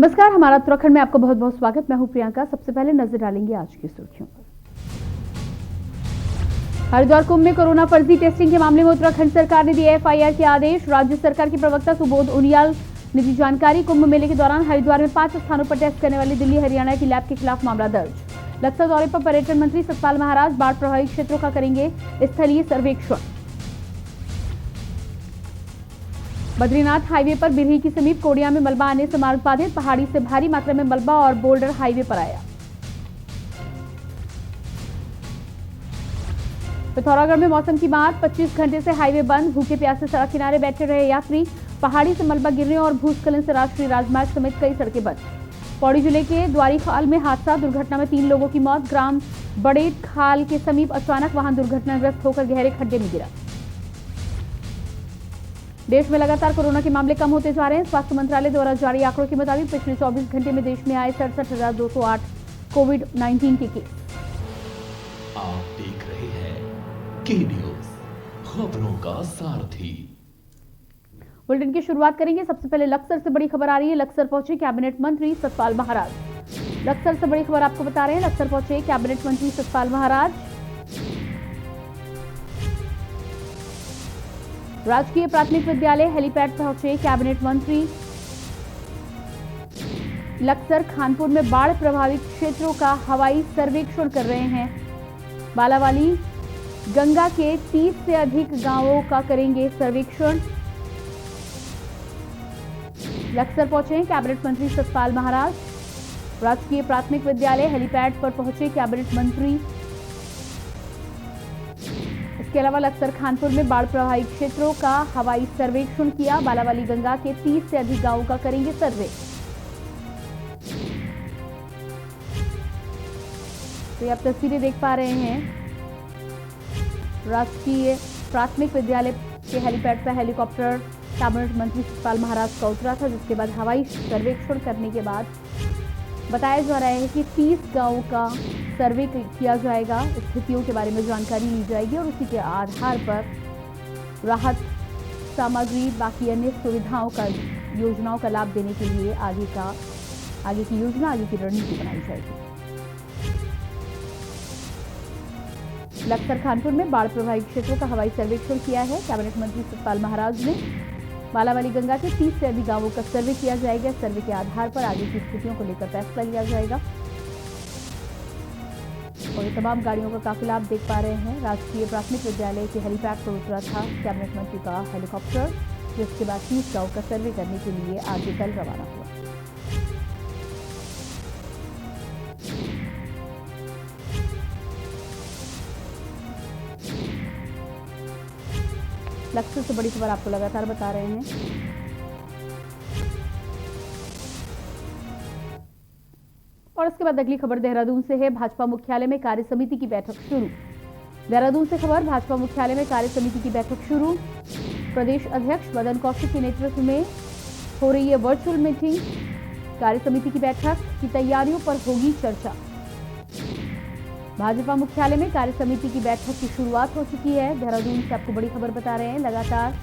नमस्कार, हमारा उत्तराखंड में आपका बहुत बहुत स्वागत। मैं हूं प्रियंका। सबसे पहले नजर डालेंगे आज की सुर्खियों पर। हरिद्वार कुंभ में कोरोना फर्जी टेस्टिंग के मामले में उत्तराखंड सरकार ने दिए एफआईआर के आदेश। राज्य सरकार के प्रवक्ता सुबोध उनियाल ने दी जानकारी। कुंभ मेले के दौरान हरिद्वार में 5 स्थानों पर टेस्ट करने वाली दिल्ली हरियाणा की लैब के खिलाफ मामला दर्ज। लक्सर दौरे पर पर्यटन मंत्री सतपाल महाराज बाढ़ प्रभावित क्षेत्रों का करेंगे स्थलीय सर्वेक्षण। बद्रीनाथ हाईवे पर बिरही के समीप कोडिया में मलबा आने से मार्ग बाधित। पहाड़ी से भारी मात्रा में मलबा और बोल्डर हाईवे पर आया। पिथौरागढ़ में मौसम की मात। 25 घंटे से हाईवे बंद। भूखे प्यासे सड़क किनारे बैठे रहे यात्री। पहाड़ी से मलबा गिरने और भूस्खलन से राष्ट्रीय राजमार्ग समेत कई सड़कें बंद। पौड़ी जिले के द्वारीखाल में हादसा। दुर्घटना में 3 लोगों की मौत। ग्राम बड़े खाल के समीप अचानक वाहन दुर्घटनाग्रस्त होकर गहरे खड्डे में गिरा। देश में लगातार कोरोना के मामले कम होते जा रहे हैं। स्वास्थ्य मंत्रालय द्वारा जारी आंकड़ों के मुताबिक पिछले 24 घंटे में देश में आए 67,208 कोविड-19 के केस। आप देख रहे हैं के न्यूज, खबरों का सारथी। बुलेटिन की शुरुआत करेंगे। सबसे पहले लक्सर से बड़ी खबर आ रही है। लक्सर पहुंचे कैबिनेट मंत्री सतपाल महाराज। लक्सर से बड़ी खबर आपको बता रहे हैं। लक्सर पहुंचे कैबिनेट मंत्री सतपाल महाराज। राजकीय प्राथमिक विद्यालय हेलीपैड पहुंचे कैबिनेट मंत्री। लक्सर खानपुर में बाढ़ प्रभावित क्षेत्रों का हवाई सर्वेक्षण कर रहे हैं। बालावाली गंगा के 30 से अधिक गांवों का करेंगे सर्वेक्षण। लक्सर पहुंचे कैबिनेट मंत्री सतपाल महाराज। राजकीय प्राथमिक विद्यालय हेलीपैड पर पहुंचे कैबिनेट मंत्री। इसके अलावा लक्सर खानपुर में बाढ़ प्रभावित क्षेत्रों का हवाई सर्वेक्षण किया। बालावाली गंगा के 30 से अधिक गांवों का करेंगे सर्वे। तो आप तस्वीरें देख पा रहे हैं। राजकीय प्राथमिक विद्यालय के हेलीपैड पर हेलीकॉप्टर कैबिनेट मंत्री सतपाल महाराज का उतरा था, जिसके बाद हवाई सर्वेक्षण करने के बाद बताया जा रहा है कि 30 गांवों का सर्वे किया जाएगा। स्थितियों के बारे में जानकारी ली जाएगी और उसी के आधार पर राहत सामग्री, बाकी अन्य सुविधाओं का, योजनाओं का लाभ देने के लिए आगे की योजना, आगे की रणनीति बनाई जाएगी। लक्सर खानपुर में बाढ़ प्रभावित क्षेत्रों का हवाई सर्वेक्षण किया है कैबिनेट मंत्री सतपाल महाराज ने। बालावाली गंगा के 30 से अधिक गांवों का सर्वे किया जाएगा। सर्वे के आधार पर आगे की स्थितियों को लेकर फैसला लिया जाएगा। और ये तमाम गाड़ियों का काफिला आप देख पा रहे हैं। राजकीय प्राथमिक विद्यालय के हेलीपैड पर उतरा था कैबिनेट मंत्री का हेलीकॉप्टर, जिसके बाद 30 गांव का सर्वे करने के लिए आगे कल रवाना हुआ। लक्सर से बड़ी खबर आपको लगातार बता रहे हैं। और इसके बाद अगली खबर देहरादून से है। भाजपा मुख्यालय में कार्य समिति की बैठक शुरू। देहरादून से खबर, भाजपा मुख्यालय में कार्य समिति की बैठक शुरू। प्रदेश अध्यक्ष मदन कौशिक के नेतृत्व में हो रही है वर्चुअल मीटिंग। कार्य समिति की बैठक की तैयारियों पर होगी चर्चा। भाजपा मुख्यालय में कार्य समिति की बैठक की शुरुआत हो चुकी है। देहरादून से आपको बड़ी खबर बता रहे हैं। लगातार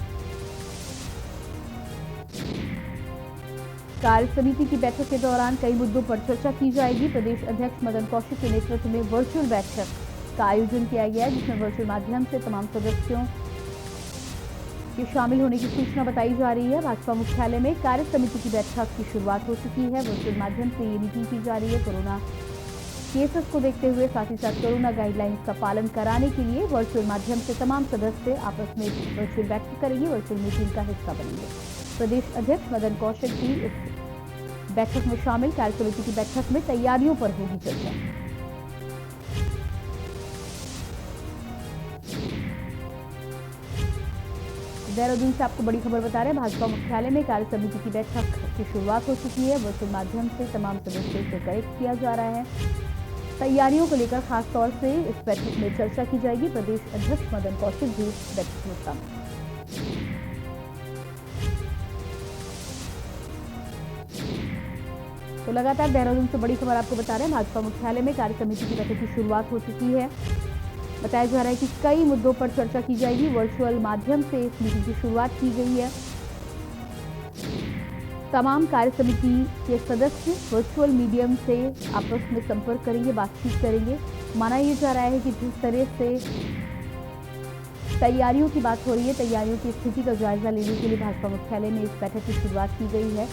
कार्य समिति की बैठक के दौरान कई मुद्दों पर चर्चा की जाएगी। प्रदेश अध्यक्ष मदन कौशिक के नेतृत्व में वर्चुअल बैठक का आयोजन किया गया है, जिसमें वर्चुअल माध्यम से तमाम सदस्यों के शामिल होने की सूचना बताई जा रही है। भाजपा मुख्यालय में कार्य समिति की बैठक की शुरुआत हो चुकी है। वर्चुअल माध्यम से ये मीटिंग की जा रही है। कोरोना केसेस को देखते हुए साथ ही साथ कोरोना गाइडलाइंस का पालन कराने के लिए वर्चुअल माध्यम से तमाम सदस्य आपस में वर्चुअल बैठक करेंगे, वर्चुअल मीटिंग का हिस्सा बनेंगे। प्रदेश अध्यक्ष मदन कौशिक भी इस बैठक में शामिल। कार्य समिति की बैठक में तैयारियों पर होगी चर्चा। देहरादून से आपको बड़ी खबर बता रहे हैं। भाजपा मुख्यालय में कार्य समिति की बैठक की शुरुआत हो चुकी है। वर्चुअल माध्यम से तमाम सदस्यों से कनेक्ट किया जा रहा है। तैयारियों को लेकर खास तौर से इस बैठक में चर्चा की जाएगी। प्रदेश अध्यक्ष मदन कौशिक भी इस बैठक में शामिल। तो लगातार देहरादून से बड़ी खबर आपको बता रहे हैं। भाजपा मुख्यालय में कार्य समिति की बैठक की शुरुआत हो चुकी है। बताया जा रहा है कि कई मुद्दों पर चर्चा की जाएगी। वर्चुअल माध्यम से इस मीटिंग की शुरुआत की गई है। तमाम कार्य समिति के सदस्य वर्चुअल मीडियम से आपस में संपर्क करेंगे, बातचीत करेंगे। माना यह जा रहा है कि जिस तरह से तैयारियों की बात हो रही है, तैयारियों की स्थिति का जायजा लेने के लिए भाजपा मुख्यालय में इस बैठक की शुरुआत की गई है।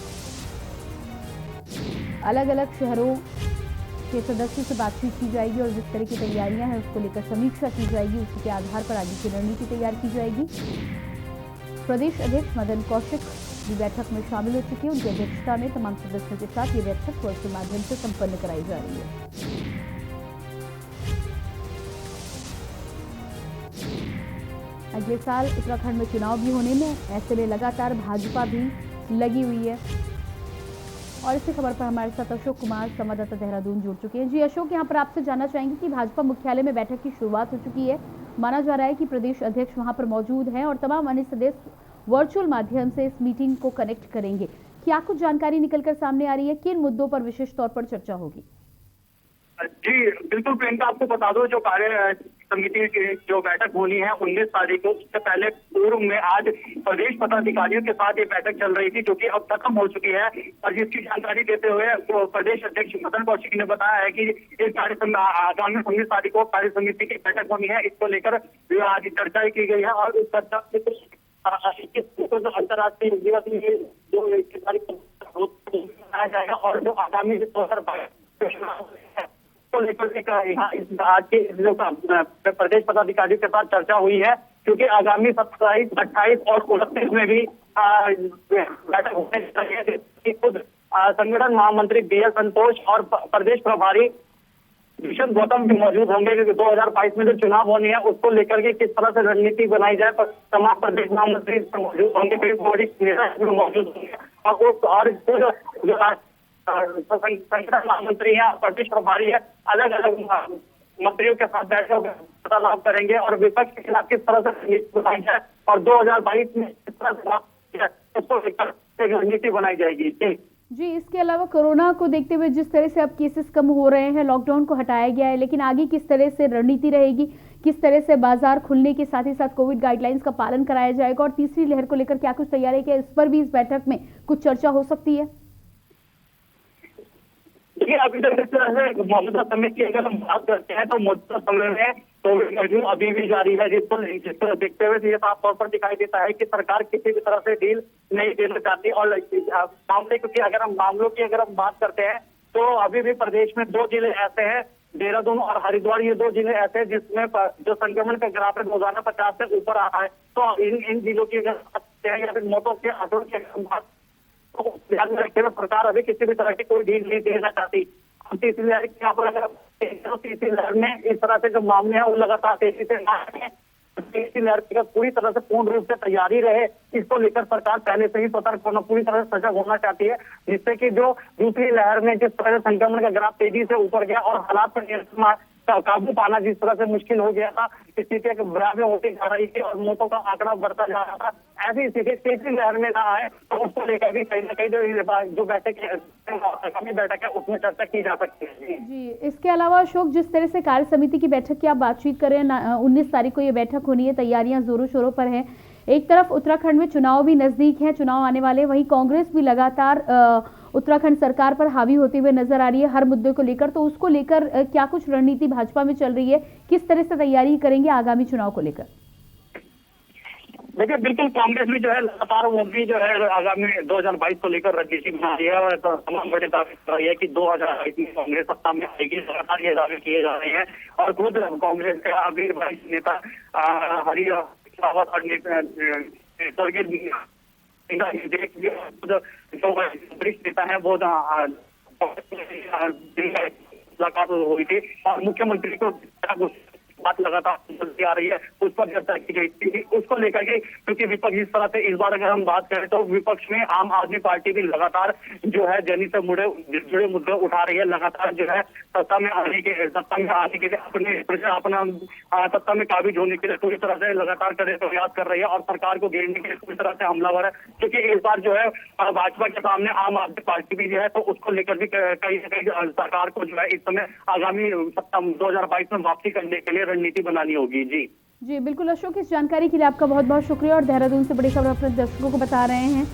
अलग अलग शहरों के सदस्यों से बातचीत की जाएगी और जिस तरह की तैयारियां हैं उसको लेकर समीक्षा की जाएगी। उसी के आधार पर आगे की रणनीति तैयार की जाएगी। प्रदेश अध्यक्ष मदन कौशिक भी बैठक में शामिल हो चुके हैं। उनकी अध्यक्षता में तमाम सदस्यों के साथ ये बैठक वर्चुअल माध्यम से संपन्न कराई जा रही है। अगले साल उत्तराखंड में चुनाव भी होने में, ऐसे में लगातार भाजपा भी लगी हुई है। और इसी खबर पर हमारे साथ अशोक कुमार संवाददाता देहरादून जुड़ चुके हैं। जी अशोक, यहाँ पर आपसे जानना चाहेंगे कि भाजपा मुख्यालय में बैठक की शुरुआत हो चुकी है। माना जा रहा है कि प्रदेश अध्यक्ष वहां पर मौजूद हैं और तमाम अन्य सदस्य वर्चुअल माध्यम से इस मीटिंग को कनेक्ट करेंगे। क्या कुछ जानकारी निकलकर सामने आ रही है? किन मुद्दों पर विशेष तौर पर चर्चा होगी? जी बिल्कुल प्रियंका, आपको बता दो जो कार्य समिति की जो बैठक होनी है 19 तारीख को, उससे पहले पूर्व में आज प्रदेश पदाधिकारियों के साथ ये बैठक चल रही थी जो कि अब खत्म हो चुकी है। और जिसकी जानकारी देते हुए तो प्रदेश अध्यक्ष मदन कौशिक ने बताया है कि इस आगामी 19 तारीख को कार्य समिति की बैठक होनी है। इसको लेकर आज चर्चा की गई है और उस चर्चा जो अंतर्राष्ट्रीय दिवस जो 21 तारीख को मनाया जाएगा और जो आगामी 2022 को लेकर यहाँ आज के जो प्रदेश पदाधिकारियों के साथ चर्चा हुई है, क्योंकि आगामी 27, 28 और 29 में भी बैठक होने जा रही है। खुद संगठन महामंत्री BL संतोष और प्रदेश प्रभारी भीषण गौतम भी मौजूद होंगे, क्योंकि 2022 में जो चुनाव होनी है उसको लेकर के किस तरह से रणनीति बनाई जाए, पर तमाम प्रदेश महामंत्री मौजूद होंगे, कई वरिष्ठ नेता मौजूद होंगे और संगठन महामंत्री है, प्रदेश प्रभारी है, अलग अलग मंत्रियों के साथ बैठकर वार्तालाप करेंगे और विपक्ष के खिलाफ किस तरह से रणनीति बनाई जाए और 2022 में किस तरह से उसको लेकर एक रणनीति बनाई जाएगी। जी, इसके अलावा कोरोना को देखते हुए जिस तरह से अब केसेस कम हो रहे हैं, लॉकडाउन को हटाया गया है, लेकिन आगे किस तरह से रणनीति रहेगी, किस तरह से बाजार खुलने के साथ ही साथ कोविड गाइडलाइंस का पालन कराया जाएगा और तीसरी लहर को लेकर क्या कुछ तैयारी है, इस पर भी इस बैठक में कुछ चर्चा हो सकती है? देखिए, अभी तक इस तरह से मौजूदा समय की अगर हम बात करते हैं तो मौजूदा समय में कोविड कर्फ्यू अभी भी जारी है, जिसको देखते हुए ये साफ तौर पर दिखाई देता है कि सरकार किसी भी तरह से डील नहीं देना चाहती। और मामले क्योंकि अगर हम मामलों की अगर हम बात करते हैं तो अभी भी प्रदेश में 2 जिले ऐसे हैं, देहरादून और हरिद्वार, ये 2 जिले ऐसे हैं जिसमें जो संक्रमण का ग्राफ है रोजाना 50 से ऊपर आ रहा है। तो इन जिलों की अगर बात करते हैं या फिर मौतों के आंकड़ों की अगर हम बात तो ध्यान में रखते हुए सरकार अभी किसी भी तरह की कोई डील नहीं देना चाहती। तीसरी लहर की यहाँ पर अगर तीसरी लहर में इस तरह से जो मामले हैं वो लगातार तेजी से तीसरी लहर की पूरी तरह से पूर्ण रूप से तैयारी रहे, इसको लेकर सरकार पहले से ही सतर्क होना, पूरी तरह से सजग होना चाहती है, जिससे कि जो दूसरी लहर में जिस तरह से संक्रमण का ग्राफ तेजी से ऊपर गया और हालात पर नियंत्रण काबू पाना जिस तरह से मुश्किल हो गया था, स्थिति भयावह होती जा रही थी और मौतों का आंकड़ा बढ़ता जा रहा था, ऐसी स्थिति तीसरी लहर में ना आए तो उसको लेकर भी कहीं ना कहीं जो बैठक आगामी बैठक है उसमें चर्चा की जा सकती है। जी, इसके अलावा अशोक, जिस तरह से कार्य समिति की बैठक की आप बातचीत करें, 19 तारीख को ये बैठक होनी है, तैयारियां जोरों शोरों पर है। एक तरफ उत्तराखंड में चुनाव भी नजदीक है, चुनाव आने वाले, वहीं कांग्रेस भी लगातार उत्तराखंड सरकार पर हावी होते हुए नजर आ रही है हर मुद्दे को लेकर, तो उसको लेकर क्या कुछ रणनीति भाजपा में चल रही है, किस तरह से तैयारी करेंगे आगामी चुनाव को लेकर? देखिए, बिल्कुल कांग्रेस भी जो है लगातार वो भी जो है आगामी 2022 को लेकर रणनीति बना रही है और तमाम बड़े दावे कर रही है कि 2022 में कांग्रेस सत्ता में आएगी। लगातार ये दावे किए जा रहे हैं और खुद कांग्रेस का अभी वरिष्ठ नेता हरि रावत और जो वरिष्ठ नेता है वो मुलाकात हुई थी और मुख्यमंत्री को बात लगातार चलती आ रही है, उस पर चर्चा की गई थी। उसको लेकर के क्योंकि विपक्ष इस तरह से इस बार अगर हम बात करें तो विपक्ष में आम आदमी पार्टी भी लगातार जो है जनी से जुड़े मुद्दे उठा रही है, लगातार जो है सत्ता में आने के लिए अपना सत्ता में काबिज होने के लिए पूरी तरह से लगातार प्रयास कर रही है और सरकार को घेरने के लिए पूरी तरह से हमलावर है, क्योंकि इस बार जो है भाजपा के सामने आम आदमी पार्टी भी जो है, तो उसको लेकर भी कहीं ना कहीं सरकार को जो है इस समय आगामी सत्ता 2022 में वापसी करने के लिए रणनीति बनानी होगी। जी बिल्कुल अशोक, इस जानकारी के लिए आपका बहुत बहुत शुक्रिया और देहरादून से बड़ी खबर अपने दर्शकों को बता रहे हैं।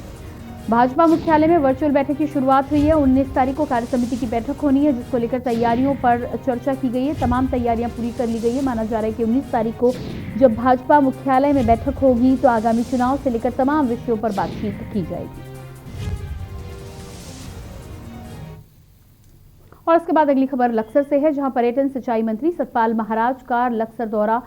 भाजपा मुख्यालय में वर्चुअल बैठक की शुरुआत हुई है। 19 तारीख को कार्य समिति की बैठक होनी है, जिसको लेकर तैयारियों पर चर्चा की गई है। तमाम तैयारियां पूरी कर ली गई है। माना जा रहा है कि 19 तारीख को जब भाजपा मुख्यालय में बैठक होगी तो आगामी चुनाव से लेकर तमाम विषयों पर बातचीत की जाएगी। और इसके बाद अगली खबर लक्सर से है, जहां पर्यटन सिंचाई मंत्री सतपाल महाराज का लक्सर दौरा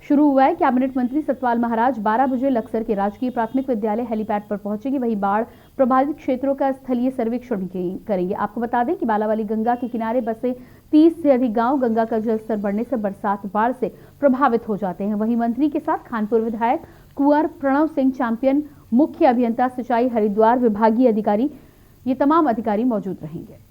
शुरू हुआ है। कैबिनेट मंत्री सतपाल महाराज 12 बजे लक्सर के राजकीय प्राथमिक विद्यालय हेलीपैड पर पहुंचेंगे। वहीं बाढ़ प्रभावित क्षेत्रों का स्थलीय सर्वेक्षण भी करेंगे। आपको बता दें कि बालावाली गंगा के किनारे बसे 30 से अधिक गांव गंगा का जलस्तर बढ़ने से बरसात बाढ़ से प्रभावित हो जाते हैं। वहीं मंत्री के साथ खानपुर विधायक कुंवर प्रणव सिंह चैंपियन, मुख्य अभियंता सिंचाई हरिद्वार, विभागीय अधिकारी, ये तमाम अधिकारी मौजूद रहेंगे।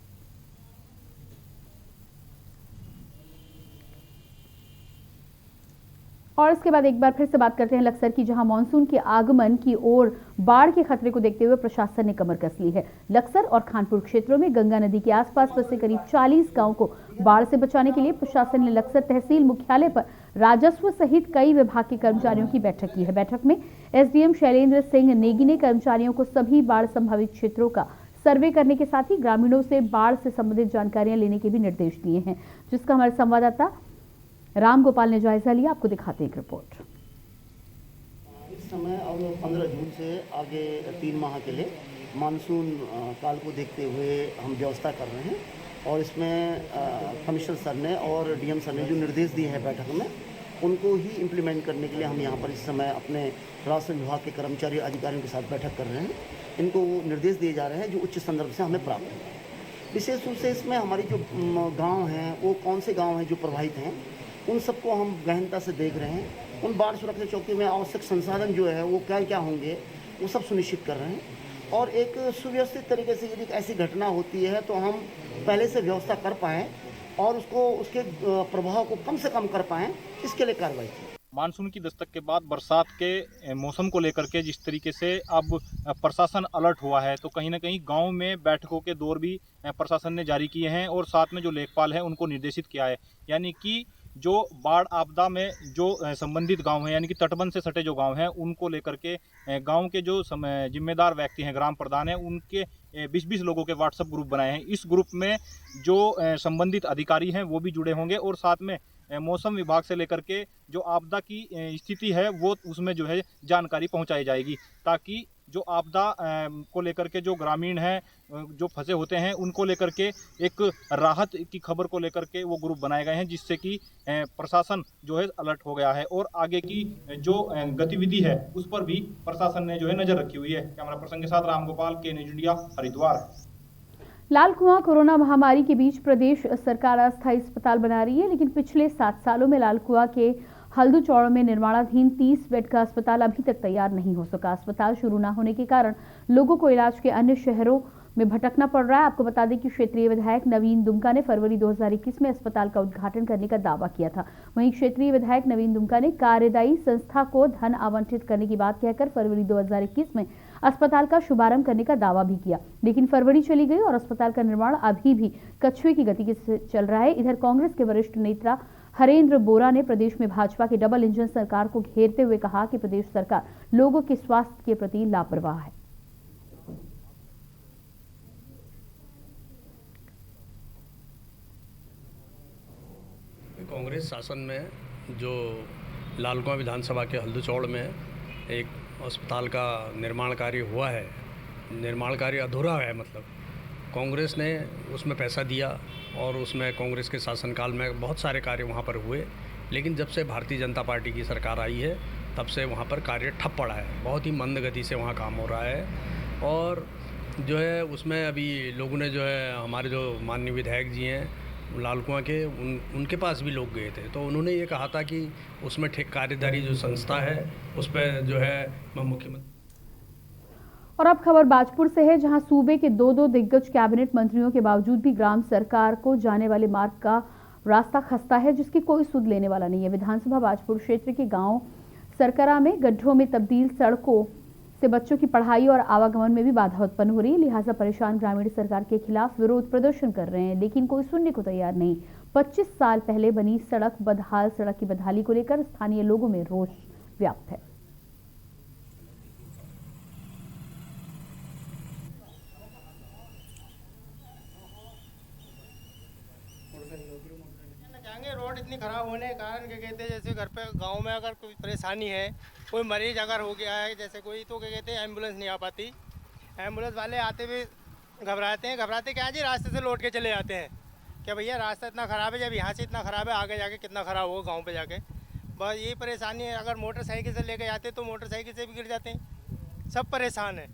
और इसके बाद एक बार फिर से बात करते हैं लक्सर की, जहां मानसून के आगमन की ओर बाढ़ के खतरे को देखते हुए प्रशासन ने कमर कस ली है। लक्सर और खानपुर क्षेत्रों में गंगा नदी के आसपास बसे करीब 40 गांवों को बाढ़ से बचाने के लिए प्रशासन ने लक्सर तहसील मुख्यालय पर राजस्व सहित कई विभाग के कर्मचारियों की बैठक की है। बैठक में एसडीएम शैलेंद्र सिंह नेगी ने कर्मचारियों को सभी बाढ़ संभावित क्षेत्रों का सर्वे करने के साथ ही ग्रामीणों से बाढ़ से संबंधित जानकारियां लेने के भी निर्देश दिए हैं, जिसका हमारे संवाददाता राम गोपाल ने जायजा लिया। आपको दिखाते हैं एक रिपोर्ट। इस समय और 15 जून से आगे 3 माह के लिए मानसून काल को देखते हुए हम व्यवस्था कर रहे हैं और इसमें कमिश्नर सर ने और डीएम सर ने जो निर्देश दिए हैं बैठक में, उनको ही इम्प्लीमेंट करने के लिए हम यहाँ पर इस समय अपने राजस्व विभाग के कर्मचारी अधिकारियों के साथ बैठक कर रहे हैं। इनको वो निर्देश दिए जा रहे हैं जो उच्च संदर्भ से हमें प्राप्त हैं। विशेष रूप से इसमें हमारी जो गाँव हैं वो कौन से गाँव हैं जो प्रभावित हैं, उन सबको हम गहनता से देख रहे हैं। उन बाढ़ सुरक्षा चौकी में आवश्यक संसाधन जो है वो क्या क्या होंगे वो सब सुनिश्चित कर रहे हैं और एक सुव्यवस्थित तरीके से यदि ऐसी घटना होती है तो हम पहले से व्यवस्था कर पाएँ और उसके प्रभाव को कम से कम कर पाएँ, इसके लिए कार्रवाई की। मानसून की दस्तक के बाद बरसात के मौसम को लेकर के जिस तरीके से अब प्रशासन अलर्ट हुआ है, तो कहीं ना कहीं गांव में बैठकों के दौर भी प्रशासन ने जारी किए हैं और साथ में जो लेखपाल है उनको निर्देशित किया है, यानी कि जो बाढ़ आपदा में जो संबंधित गांव हैं, यानी कि तटबंध से सटे जो गांव हैं, उनको लेकर के गांव के जो जिम्मेदार व्यक्ति हैं, ग्राम प्रधान हैं, उनके 20-20 लोगों के व्हाट्सएप ग्रुप बनाए हैं। इस ग्रुप में जो संबंधित अधिकारी हैं वो भी जुड़े होंगे और साथ में मौसम विभाग से लेकर के जो आपदा की स्थिति है वो उसमें जो है जानकारी पहुंचाई जाएगी, ताकि जो आपदा को लेकर के जो ग्रामीण हैं जो फंसे होते हैं उनको लेकर के एक राहत की खबर को लेकर के वो ग्रुप बनाए गए हैं, जिससे कि प्रशासन जो है अलर्ट हो गया है और आगे की जो गतिविधि है उस पर भी प्रशासन ने जो है नजर रखी हुई है। कैमरा पर्सन के साथ राम गोपाल, के न्यूज़ इंडिया, हरिद्वार। लाल कुआं कोरोना महामारी के बीच प्रदेश सरकार अस्थायी अस्पताल बना रही है, लेकिन पिछले 7 सालों में लाल कुआं के हल्दूचौड़ में निर्माणाधीन 30 बेड का अस्पताल अभी तक तैयार नहीं हो सका। अस्पताल शुरू न होने के कारण लोगों को इलाज के अन्य शहरों में भटकना पड़ रहा है। आपको बता दें कि क्षेत्रीय विधायक नवीन दुमका ने फरवरी 2021 में अस्पताल का उद्घाटन करने का दावा किया था। वहीं क्षेत्रीय विधायक नवीन दुमका ने कार्यदायी संस्था को धन आवंटित करने की बात कहकर फरवरी 2021 में अस्पताल का शुभारंभ करने का दावा भी किया, लेकिन फरवरी चली गई और अस्पताल का निर्माण अभी भी कछुए की गति से चल रहा है। इधर कांग्रेस के वरिष्ठ नेता हरेंद्र बोरा ने प्रदेश में भाजपा की डबल इंजन सरकार को घेरते हुए कहा कि प्रदेश सरकार लोगों के स्वास्थ्य के प्रति लापरवाह है। कांग्रेस शासन में जो लाल कुआं विधानसभा के हल्दूचौड़ में एक अस्पताल का निर्माण कार्य हुआ है, निर्माण कार्य अधूरा है, मतलब कांग्रेस ने उसमें पैसा दिया और उसमें कांग्रेस के शासनकाल में बहुत सारे कार्य वहाँ पर हुए, लेकिन जब से भारतीय जनता पार्टी की सरकार आई है तब से वहाँ पर कार्य ठप पड़ा है। बहुत ही मंद गति से वहाँ काम हो रहा है और जो है उसमें अभी लोगों ने जो है हमारे जो माननीय विधायक जी हैं लाल कुआं के उनके पास भी लोग गए थे, तो उन्होंने ये कहा था कि उसमें ठीक कार्यदारी जो संस्था है उस पर जो है मुख्यमंत्री। और अब खबर बाजपुर से है, जहां सूबे के 2 दिग्गज कैबिनेट मंत्रियों के बावजूद भी ग्राम सरकार को जाने वाले मार्ग का रास्ता खस्ता है, जिसकी कोई सुध लेने वाला नहीं है। विधानसभा बाजपुर क्षेत्र के गांव सरकरा में गड्ढों में तब्दील सड़कों से बच्चों की पढ़ाई और आवागमन में भी बाधा उत्पन्न हो रही है। लिहाजा परेशान ग्रामीण सरकार के खिलाफ विरोध प्रदर्शन कर रहे हैं, लेकिन कोई सुनने को तैयार नहीं। 25 साल पहले बनी सड़क बदहाल सड़क की बदहाली को लेकर स्थानीय लोगों में रोष व्याप्त है। करेंगे। रोड इतनी ख़राब होने के कारण क्या कहते हैं, जैसे घर पे गांव में अगर कोई परेशानी है, कोई मरीज अगर हो गया है जैसे कोई, तो क्या कहते हैं एम्बुलेंस नहीं आ पाती। एम्बुलेंस वाले आते हुए घबराते क्या जी, रास्ते से लौट के चले जाते हैं। क्या भैया रास्ता इतना ख़राब है, जब यहाँ से इतना ख़राब है आगे जाके कितना ख़राब होगा गाँव पर जाके। बस यही परेशानी है। अगर मोटरसाइकिल से लेके जाते तो मोटरसाइकिल से भी गिर जाते हैं। सब परेशान है।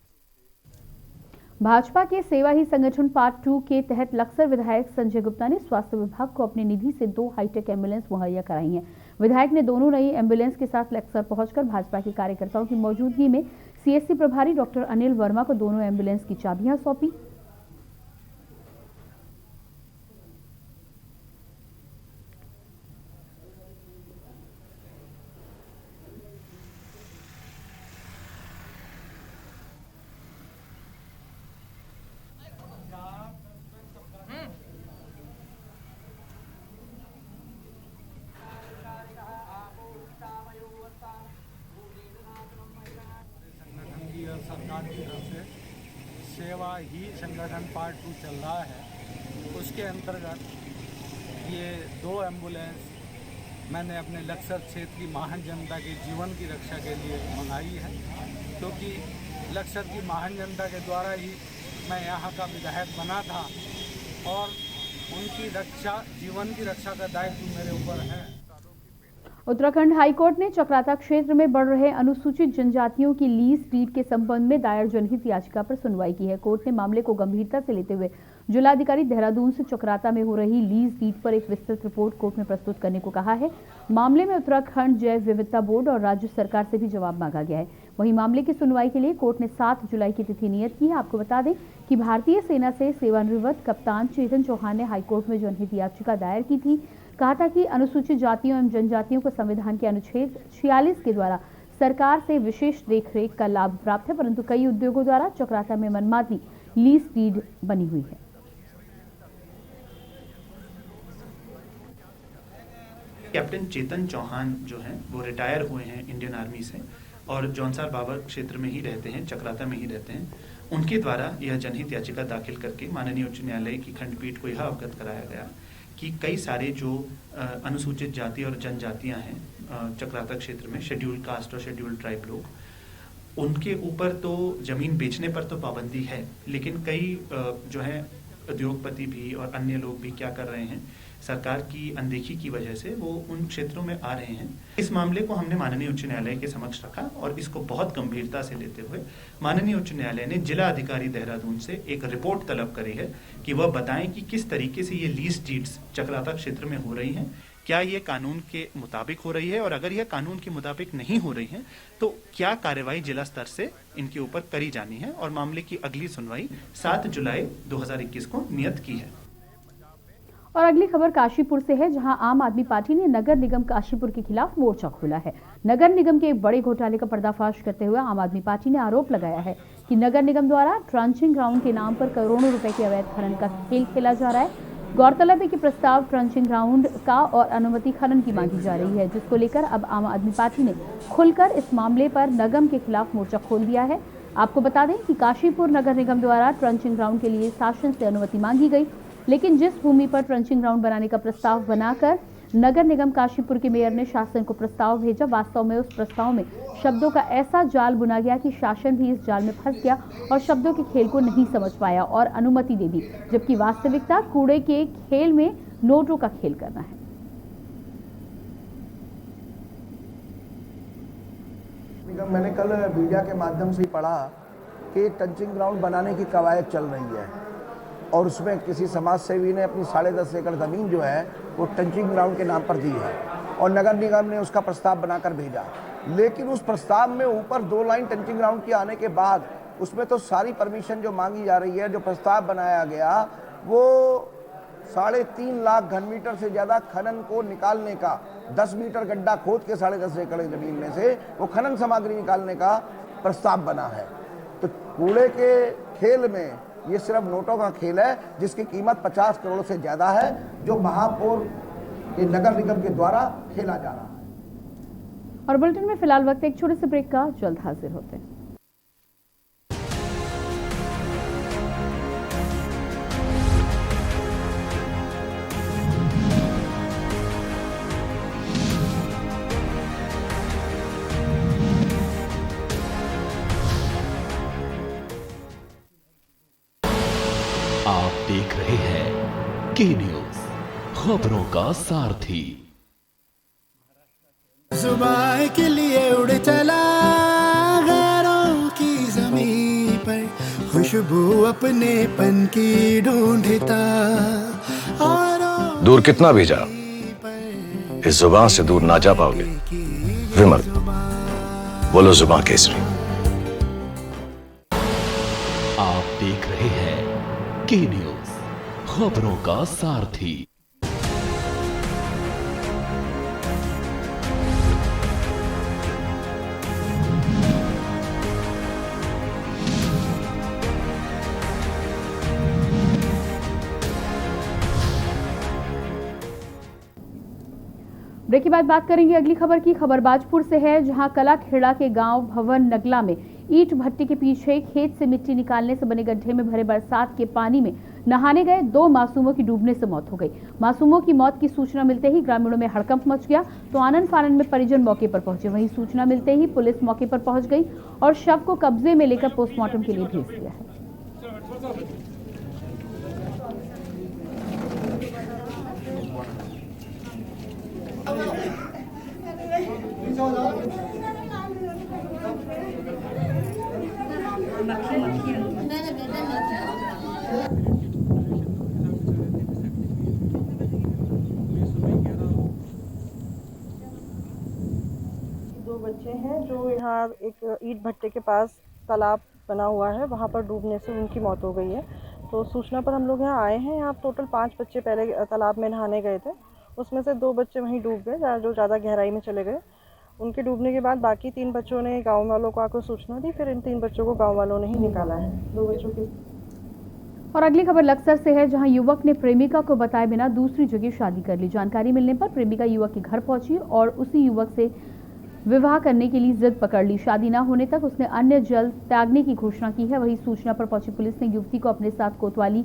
भाजपा के सेवा ही संगठन पार्ट 2 के तहत लक्सर विधायक संजय गुप्ता ने स्वास्थ्य विभाग को अपनी निधि से 2 हाईटेक एम्बुलेंस मुहैया कराई हैं। विधायक ने दोनों नई एम्बुलेंस के साथ लक्सर पहुंचकर भाजपा के कार्यकर्ताओं की मौजूदगी में सीएससी प्रभारी डॉक्टर अनिल वर्मा को दोनों एम्बुलेंस की चाबियां सौंपी। सरकार की तरफ से सेवा ही संगठन पार्ट 2 चल रहा है। उसके अंतर्गत ये 2 एम्बुलेंस मैंने अपने लक्सर क्षेत्र की महान जनता के जीवन की रक्षा के लिए मंगाई है, क्योंकि लक्सर की महान जनता के द्वारा ही मैं यहाँ का विधायक बना था और उनकी रक्षा, जीवन की रक्षा का दायित्व मेरे ऊपर है। उत्तराखंड हाईकोर्ट ने चक्राता क्षेत्र में बढ़ रहे अनुसूचित जनजातियों की लीज डीड के संबंध में दायर जनहित याचिका पर सुनवाई की है। कोर्ट ने मामले को गंभीरता से लेते हुए जिलाधिकारी देहरादून से चक्राता में हो रही लीज डीड पर एक विस्तृत रिपोर्ट कोर्ट में प्रस्तुत करने को कहा है। मामले में उत्तराखंड जैव विविधता बोर्ड और राज्य सरकार से भी जवाब मांगा गया है। वहीं मामले की सुनवाई के लिए कोर्ट ने 7 जुलाई की तिथि नियत की है। आपको बता दें कि भारतीय सेना से सेवानिवृत्त कप्तान चेतन चौहान ने हाईकोर्ट में जनहित याचिका दायर की थी। कहा था कि अनुसूचित जातियों एवं जनजातियों को संविधान के अनुच्छेद 46 के द्वारा सरकार से विशेष देखरेख का लाभ प्राप्त है, परंतु कई उद्योगों द्वारा चक्राता में मनमानी लीज डीड बनी हुई है। कैप्टन चेतन चौहान जो हैं वो रिटायर हुए हैं इंडियन आर्मी से और जौनसार बाबर क्षेत्र में ही रहते हैं, चक्राता में ही रहते हैं। उनके द्वारा यह जनहित याचिका दाखिल करके माननीय उच्च न्यायालय की खंडपीठ को यह अवगत कराया गया कि कई सारे जो अनुसूचित जाति और जनजातियां हैं चक्राता क्षेत्र में, शेड्यूल्ड कास्ट और शेड्यूल्ड ट्राइब लोग, उनके ऊपर तो जमीन बेचने पर तो पाबंदी है, लेकिन कई जो है उद्योगपति भी और अन्य लोग भी क्या कर रहे हैं, सरकार की अनदेखी की वजह से वो उन क्षेत्रों में आ रहे हैं। इस मामले को हमने माननीय उच्च न्यायालय के समक्ष रखा और इसको बहुत गंभीरता से लेते हुए माननीय उच्च न्यायालय ने जिला अधिकारी देहरादून से एक रिपोर्ट तलब करी है कि वह बताएं कि किस तरीके से ये लीज डीड्स चक्राता क्षेत्र में हो रही हैं, क्या ये कानून के मुताबिक हो रही है और अगर यह कानून के मुताबिक नहीं हो रही है तो क्या कार्रवाई जिला स्तर से इनके ऊपर करी जानी है। और मामले की अगली सुनवाई 7 जुलाई 2021 को नियत की है। और अगली खबर काशीपुर से है, जहां आम आदमी पार्टी ने नगर निगम काशीपुर के खिलाफ मोर्चा खोला है। नगर निगम के एक बड़े घोटाले का पर्दाफाश करते हुए आम आदमी पार्टी ने आरोप लगाया है कि नगर निगम द्वारा ट्रंचिंग ग्राउंड के नाम पर करोड़ों रुपए के अवैध खनन का खेल खेला जा रहा है। गौरतलब है कि प्रस्ताव ट्रंचिंग ग्राउंड का और अनुमति खनन की मांगी जा रही है, जिसको लेकर अब आम आदमी पार्टी ने खुलकर इस मामले पर निगम के खिलाफ मोर्चा खोल दिया है। आपको बता दें कि काशीपुर नगर निगम द्वारा ट्रंचिंग ग्राउंड के लिए शासन से अनुमति मांगी गई, लेकिन जिस भूमि पर ट्रंचिंग ग्राउंड बनाने का प्रस्ताव बनाकर नगर निगम काशीपुर के मेयर ने शासन को प्रस्ताव भेजा, वास्तव में उस प्रस्ताव में शब्दों का ऐसा जाल बुना गया कि शासन भी इस जाल में फंस गया और शब्दों के खेल को नहीं समझ पाया और अनुमति दे दी, जबकि वास्तविकता कूड़े के खेल में नोटों का खेल करना है। मैंने कल मीडिया के माध्यम से पढ़ा कि ट्रंचिंग ग्राउंड बनाने की कवायद चल रही है और उसमें किसी समाज सेवी ने अपनी 10.5 एकड़ ज़मीन जो है वो ट्रंचिंग ग्राउंड के नाम पर दी है और नगर निगम ने उसका प्रस्ताव बनाकर भेजा। लेकिन उस प्रस्ताव में ऊपर 2 लाइन ट्रंचिंग ग्राउंड की आने के बाद उसमें तो सारी परमिशन जो मांगी जा रही है, जो प्रस्ताव बनाया गया वो 3.5 लाख घन मीटर से ज़्यादा खनन को निकालने का, 10 मीटर गड्ढा खोद के 10.5 एकड़ ज़मीन में से वो खनन सामग्री निकालने का प्रस्ताव बना है। तो कूड़े के खेल में ये सिर्फ नोटों का खेल है, जिसकी कीमत 50 करोड़ से ज़्यादा है, जो महापौर के नगर निगम के द्वारा खेला जा रहा है। और बुलेटिन में फिलहाल वक्त एक छोटे से ब्रेक का, जल्द हाजिर होते हैं। आप देख रहे हैं के न्यूज, खबरों का सारथी। जुबान के लिए उड़ चला गैरों की ज़मीं पर, खुशबू अपने पन की ढूंढता। दूर कितना भी जा, इस जुबान से दूर ना जा पाओगे। विमल, बोलो जुबान केसरी। आप देख रहे हैं के न्यूज, खबरों का सारथी। ब्रेक के बाद बात करेंगे अगली खबर की। खबर बाजपुर से है, जहां कलाखेड़ा के गांव भवन नगला में ईंट भट्टी के पीछे खेत से मिट्टी निकालने से बने गड्ढे में भरे बरसात के पानी में नहाने गए 2 मासूमों की डूबने से मौत हो गई। मासूमों की मौत की सूचना मिलते ही ग्रामीणों में हड़कंप मच गया, तो आनन फानन में परिजन मौके पर पहुंचे। वहीं सूचना मिलते ही पुलिस मौके पर पहुंच गई और शव को कब्जे में लेकर पोस्टमार्टम के लिए भेज दिया है। दो बच्चे हैं जो यहाँ एक ईंट भट्टे के पास तालाब बना हुआ है, वहाँ पर डूबने से उनकी मौत हो गई है। तो सूचना पर हम लोग यहाँ आए हैं। यहाँ टोटल 5 बच्चे पहले तालाब में नहाने गए थे, उसमें से 2 बच्चे वहीं डूब गए, जो ज़्यादा गहराई में चले गए। उनके डूबने के बाद बाकी 3 बच्चों ने गाँव वालों को आकर सूचना दी, फिर इन 3 बच्चों को गाँव वालों ने ही निकाला है। 2 बच्चों की। और अगली खबर लक्सर से है, जहां युवक ने प्रेमिका को बताए बिना दूसरी जगह शादी कर ली। जानकारी मिलने पर प्रेमिका युवक के घर पहुंची और उसी युवक से विवाह करने के लिए जिद पकड़ ली। शादी न होने तक उसने अन्य जल त्यागने की घोषणा की है। वहीं सूचना पर पहुंची पुलिस ने युवती को अपने साथ कोतवाली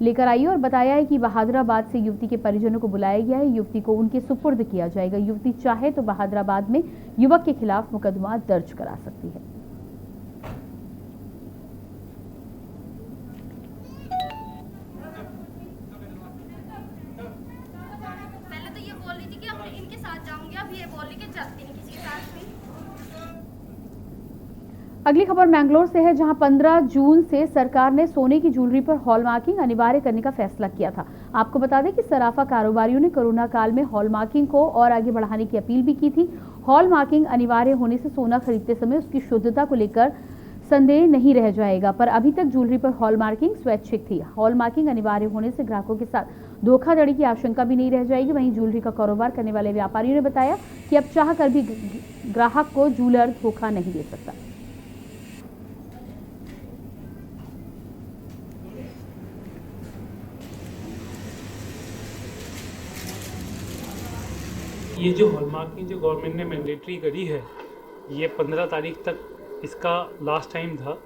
लेकर आई और बताया है कि बहादुराबाद से युवती के परिजनों को बुलाया गया है। युवती को उनके सुपुर्द किया जाएगा। युवती चाहे तो बहादुराबाद में युवक के खिलाफ मुकदमा दर्ज करा सकती है। अगली खबर मैंगलोर से है, जहां 15 जून से सरकार ने सोने की ज्वेलरी पर हॉलमार्किंग अनिवार्य करने का फैसला किया था। आपको बता दें कि सराफा कारोबारियों ने कोरोना काल में हॉलमार्किंग को और आगे बढ़ाने की अपील भी की थी। हॉलमार्किंग अनिवार्य होने से सोना खरीदते समय उसकी शुद्धता को लेकर संदेह नहीं रह जाएगा, पर अभी तक ज्वेलरी पर हॉलमार्किंग स्वैच्छिक थी। हॉलमार्किंग अनिवार्य होने से ग्राहकों के साथ धोखाधड़ी की आशंका भी नहीं रह जाएगी। वहीं ज्वेलरी का कारोबार करने वाले व्यापारियों ने बताया कि अब चाह कर भी ग्राहक को ज्वेलर धोखा नहीं दे सकता। ये जो हॉलमार्किंग जो गवर्नमेंट ने मैंडेटरी करी है, ये 15 तारीख तक इसका लास्ट टाइम था।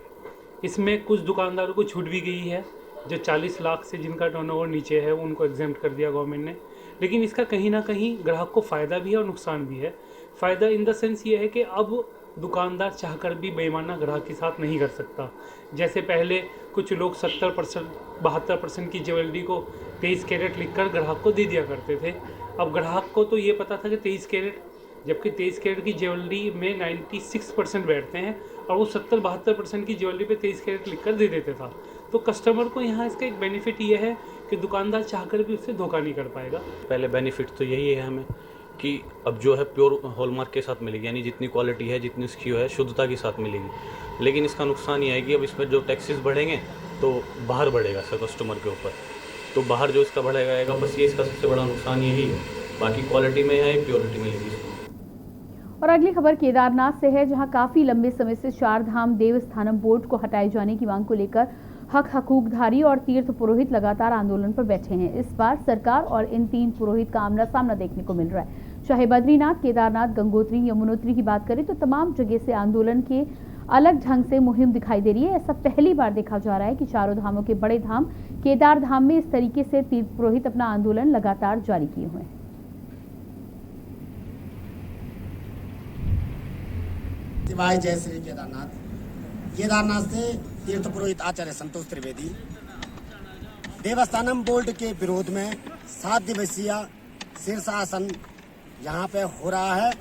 इसमें कुछ दुकानदारों को छूट भी गई है, जो 40 लाख से जिनका टर्नओवर नीचे है उनको एग्जेम्प्ट कर दिया गवर्नमेंट ने। लेकिन इसका कहीं ना कहीं ग्राहक को फ़ायदा भी है और नुकसान भी है। फ़ायदा इन द सेंस ये है कि अब दुकानदार चाहकर भी बेईमाना ग्राहक के साथ नहीं कर सकता। जैसे पहले कुछ लोग 70% 72% की ज्वेलरी को 23 कैरेट लिखकर ग्राहक को दे दिया करते थे। अब ग्राहक को तो ये पता था कि 23 कैरेट, जबकि 23 कैरेट की ज्वेलरी में 96% बैठते हैं और वो 70-72% की ज्वेलरी पे 23 कैरेट लिखकर दे देते था। तो कस्टमर को यहाँ इसका एक बेनिफिट ये है कि दुकानदार चाहकर भी उससे धोखा नहीं कर पाएगा। पहले बेनिफिट तो यही है हमें कि अब जो है प्योर हॉलमार्क के साथ मिलेगी, यानी जितनी क्वालिटी है, जितनी उसकी है शुद्धता के साथ मिलेगी। लेकिन इसका नुकसान ये है कि अब इसमें जो टैक्सेस बढ़ेंगे तो बाहर बढ़ेगा सर कस्टमर के ऊपर, तो बाहर जो इसका बढ़ेगा बस ये इसका सबसे बड़ा नुकसान यही है। बाकी क्वालिटी में है, प्योरिटी मिलेगी। और अगली खबर केदारनाथ से है, जहां काफी लंबे समय से 4 धाम देवस्थानम बोर्ड को हटाए जाने की मांग को लेकर हक हकूकधारी और तीर्थ पुरोहित लगातार आंदोलन पर बैठे हैं। इस बार सरकार और इन 3 पुरोहित का आमना सामना देखने को मिल रहा है। चाहे बद्रीनाथ, केदारनाथ, गंगोत्री, यमुनोत्री की बात करें तो तमाम जगह से आंदोलन के अलग ढंग से मुहिम दिखाई दे रही है। ऐसा पहली बार देखा जा रहा है कि चारों धामों के बड़े धाम केदार धाम में इस तरीके से तीर्थ पुरोहित अपना आंदोलन लगातार जारी किए हुए हैं। शिवाय जय श्री केदारनाथ। केदारनाथ से तीर्थ पुरोहित आचार्य संतोष त्रिवेदी देवस्थानम बोर्ड के विरोध में 7 दिवसीय शीर्षासन यहाँ पे हो रहा है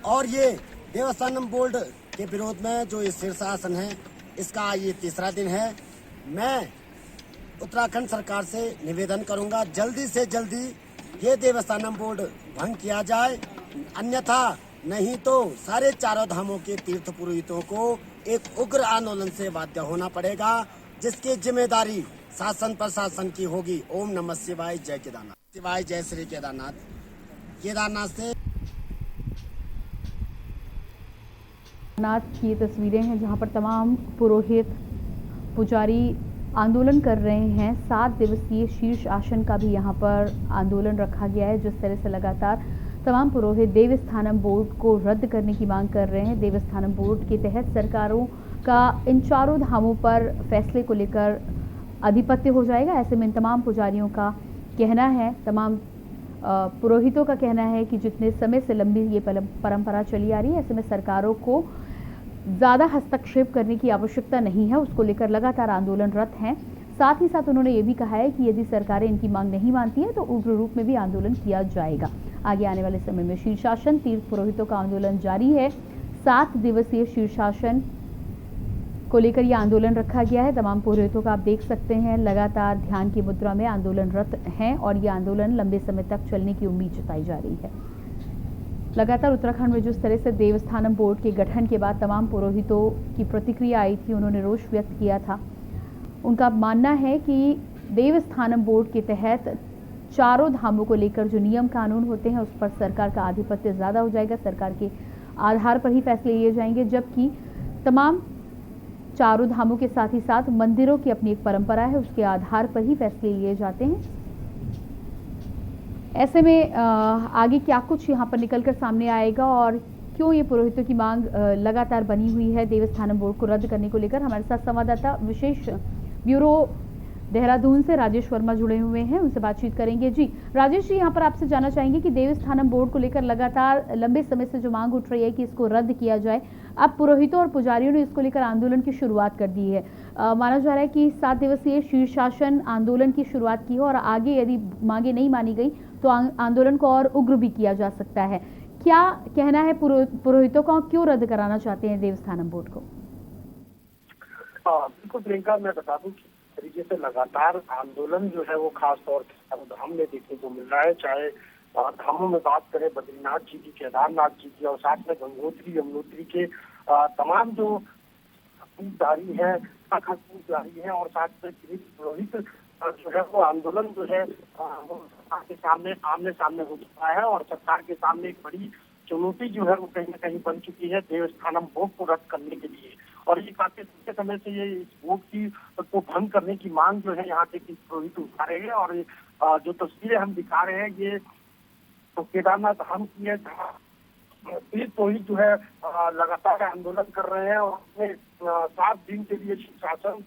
और ये देवस्थानम बोर्ड के विरोध में जो ये शीर्षासन है इसका ये तीसरा दिन है। मैं उत्तराखंड सरकार से निवेदन करूंगा जल्दी से जल्दी ये देवस्थानम बोर्ड भंग किया जाए, अन्यथा नहीं तो सारे चारों धामों के तीर्थ पुरोहितों को एक उग्र आंदोलन से बाध्य होना पड़ेगा, जिसकी जिम्मेदारी शासन प्रशासन की होगी। ओम नमः शिवाय, जय केदारनाथ। शिवाय, जय श्री केदारनाथ। केदारनाथ से नाथ की तस्वीरें हैं जहां पर तमाम पुरोहित पुजारी आंदोलन कर रहे हैं। 7 दिवसीय शीर्ष आसन का भी यहां पर आंदोलन रखा गया है। जिस तरह से लगातार तमाम पुरोहित देवस्थानम बोर्ड को रद्द करने की मांग कर रहे हैं। देवस्थानम बोर्ड के तहत सरकारों का इन चारों धामों पर फैसले को लेकर आधिपत्य हो जाएगा, ऐसे में तमाम पुजारियों का कहना है, तमाम पुरोहितों का कहना है कि जितने समय से लंबी ये परंपरा चली आ रही है, ऐसे में सरकारों को ज़्यादा हस्तक्षेप करने की आवश्यकता नहीं है। उसको लेकर लगातार आंदोलनरत हैं। साथ ही साथ उन्होंने ये भी कहा है कि यदि सरकारें इनकी मांग नहीं मानती है तो उग्र रूप में भी आंदोलन किया जाएगा। आगे आने वाले समय में शीर्षासन तीर्थ पुरोहितों का आंदोलन जारी है। 7 दिवसीय शीर्षासन को लेकर यह आंदोलन रखा गया है। तमाम पुरोहितों का आप देख सकते हैं लगातार ध्यान की मुद्रा में आंदोलनरत हैं और ये आंदोलन लंबे समय तक चलने की उम्मीद जताई जा रही है। लगातार उत्तराखंड में जिस तरह से देवस्थानम बोर्ड के गठन के बाद तमाम पुरोहितों की प्रतिक्रिया आई थी, उन्होंने रोष व्यक्त किया था। उनका मानना है कि देवस्थानम बोर्ड के तहत चारों धामों को लेकर जो नियम कानून होते हैं उस पर सरकार का आधिपत्य ज़्यादा हो जाएगा, सरकार के आधार पर ही फैसले लिए जाएंगे, जबकि तमाम चारों धामों के साथ ही साथ मंदिरों की अपनी एक परंपरा है, उसके आधार पर ही फैसले लिए जाते हैं। ऐसे में आगे क्या कुछ यहाँ पर निकलकर सामने आएगा और क्यों ये पुरोहितों की मांग लगातार बनी हुई है देवस्थानम बोर्ड को रद्द करने को लेकर, हमारे साथ संवाददाता विशेष ब्यूरो देहरादून से राजेश वर्मा जुड़े हुए हैं, उनसे बातचीत करेंगे। जी राजेश जी, यहाँ पर आपसे जानना चाहेंगे कि देवस्थानम बोर्ड को लेकर लगातार लंबे समय से जो मांग उठ रही है कि इसको रद्द किया जाए, अब पुरोहितों और पुजारियों ने इसको लेकर आंदोलन की शुरुआत कर दी है। माना जा रहा है कि 7 दिवसीय शीर्षासन आंदोलन की शुरुआत की है और आगे यदि मांगे नहीं मानी गई तो आंदोलन को और उग्र भी किया जा सकता है। क्या कहना है पुरोहितों का, क्यों रद्द कराना चाहते हैं देवस्थानम बोर्ड को? बिल्कुल प्रियंका, मैं बता दूं कि तरीके से लगातार आंदोलन जो है वो खास तौर पर धाम में देखने को मिल रहा है। चाहे धामों में बात करें बद्रीनाथ जी की, केदारनाथ जी की और साथ में गंगोत्री यमुनोत्री के तमाम जो पूजधारी है और साथ में पुरोहित जो है वो आंदोलन जो है वो सरकार के सामने आमने सामने हो चुका है और सरकार के सामने एक बड़ी चुनौती जो है वो कहीं न कहीं बन चुकी है देवस्थानम बोर्ड को रद्द करने के लिए। और ये काफी लंबे समय से ये इस बोर्ड की को भंग करने की मांग जो है यहाँ के पुरोहित उठा रहे हैं। और जो तस्वीरें हम दिखा रहे हैं ये तो केदारनाथ धाम की है, तीर्थ पुरोहित जो है लगातार आंदोलन कर रहे हैं और अपने 7 दिन के लिए शासन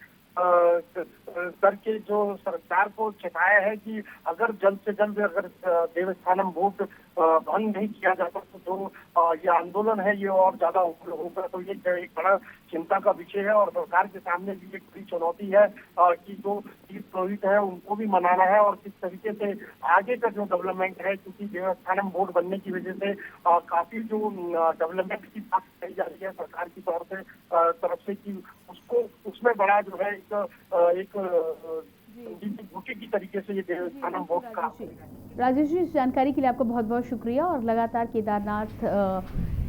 करके जो सरकार को चेताया है कि अगर जल्द से जल्द अगर देवस्थानम बोर्ड भंग नहीं किया जाता तो जो ये आंदोलन है ये और ज्यादा उग्र होगा। तो ये एक बड़ा चिंता का विषय है और सरकार के सामने भी एक बड़ी चुनौती है कि जो तीर्थ पुरोहित है उनको भी मनाना है और किस तरीके से आगे का जो डेवलपमेंट है, क्योंकि देवस्थानम बोर्ड बनने की वजह से काफी जो डेवलपमेंट की बात कही जा रही है सरकार की तरफ से कि उसको उसमें बड़ा जो है एक बूटी की तरीके से ये देवस्थानम बोर्ड का। राजेश जी, इस जानकारी के लिए आपको बहुत बहुत शुक्रिया। और लगातार केदारनाथ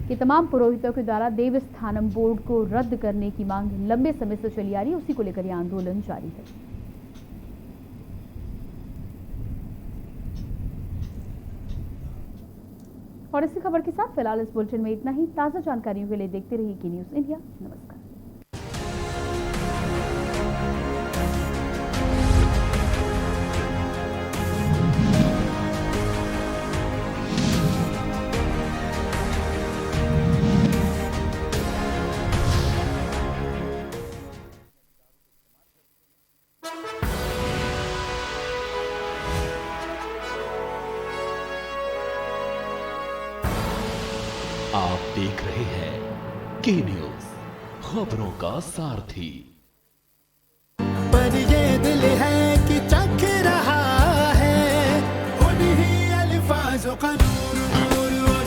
के तमाम पुरोहितों के द्वारा देवस्थानम बोर्ड को रद्द करने की मांग लंबे समय से चली आ रही है, उसी को लेकर यह आंदोलन जारी है। और इसी खबर के साथ फिलहाल इस बुलेटिन में इतना ही। ताज़ा जानकारियों के लिए देखते रहिए की न्यूज़ इंडिया। नमस्कार। आप देख रहे हैं के न्यूज़, खबरों का सारथी। पर ये दिल है कि चख चारों का नूर और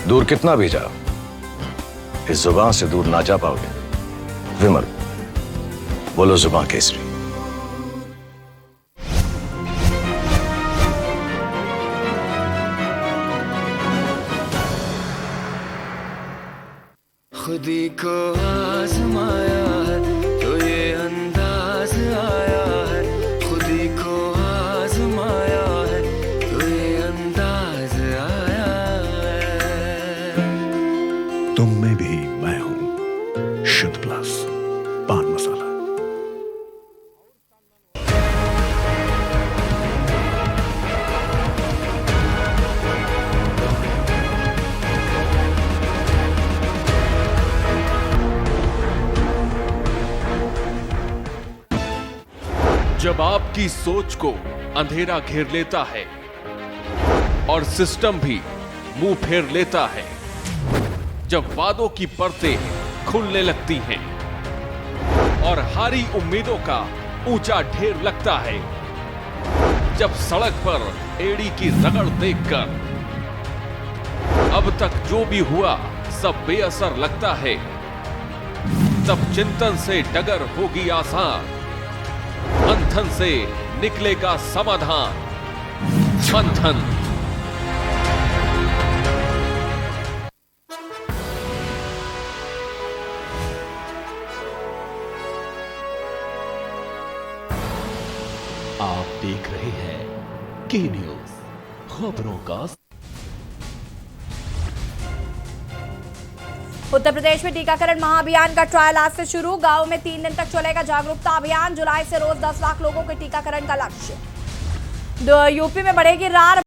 दूर कितना भी जाओ, इस जुबान से दूर ना जा पाओगे। विमल, बोलो जुबान केसरी। खुदी को आजमाया है तो ये अंदाज आया है, खुदी को आजमाया है तो ये अंदाज आया है। तुम में भी मैं हूं, शुद्ध प्लस पान मसाला। जब आपकी सोच को अंधेरा घेर लेता है और सिस्टम भी मुंह फेर लेता है, जब वादों की परतें खुलने लगती हैं और हारी उम्मीदों का ऊंचा ढेर लगता है, जब सड़क पर एड़ी की रगड़ देखकर अब तक जो भी हुआ सब बेअसर लगता है, तब चिंतन से डगर होगी आसान, मंथन से निकलेगा समाधान। मंथन। आप देख रहे हैं के न्यूज, खबरों का। उत्तर प्रदेश में टीकाकरण महाअभियान का ट्रायल आज से शुरू। गांव में 3 दिन तक चलेगा जागरूकता अभियान। जुलाई से रोज 10 लाख लोगों के टीकाकरण का लक्ष्य। यूपी में बढ़ेगी रार